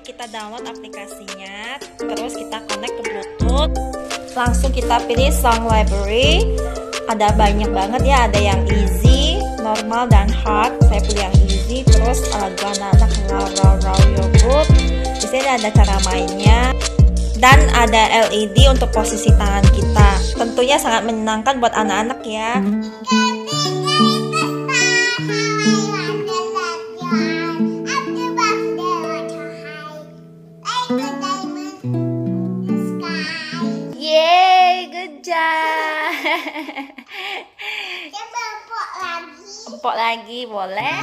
kita download aplikasinya, terus kita connect ke Bluetooth. Langsung kita pilih song library. Ada banyak banget ya, ada yang easy, normal, dan hard. Saya pilih yang easy. Terus lagu anak-anak Raw Your Boot. Di sini ada cara mainnya. Dan ada LED untuk posisi tangan kita. Tentunya sangat menyenangkan buat anak-anak ya. Yeay, good job. Coba empok lagi boleh?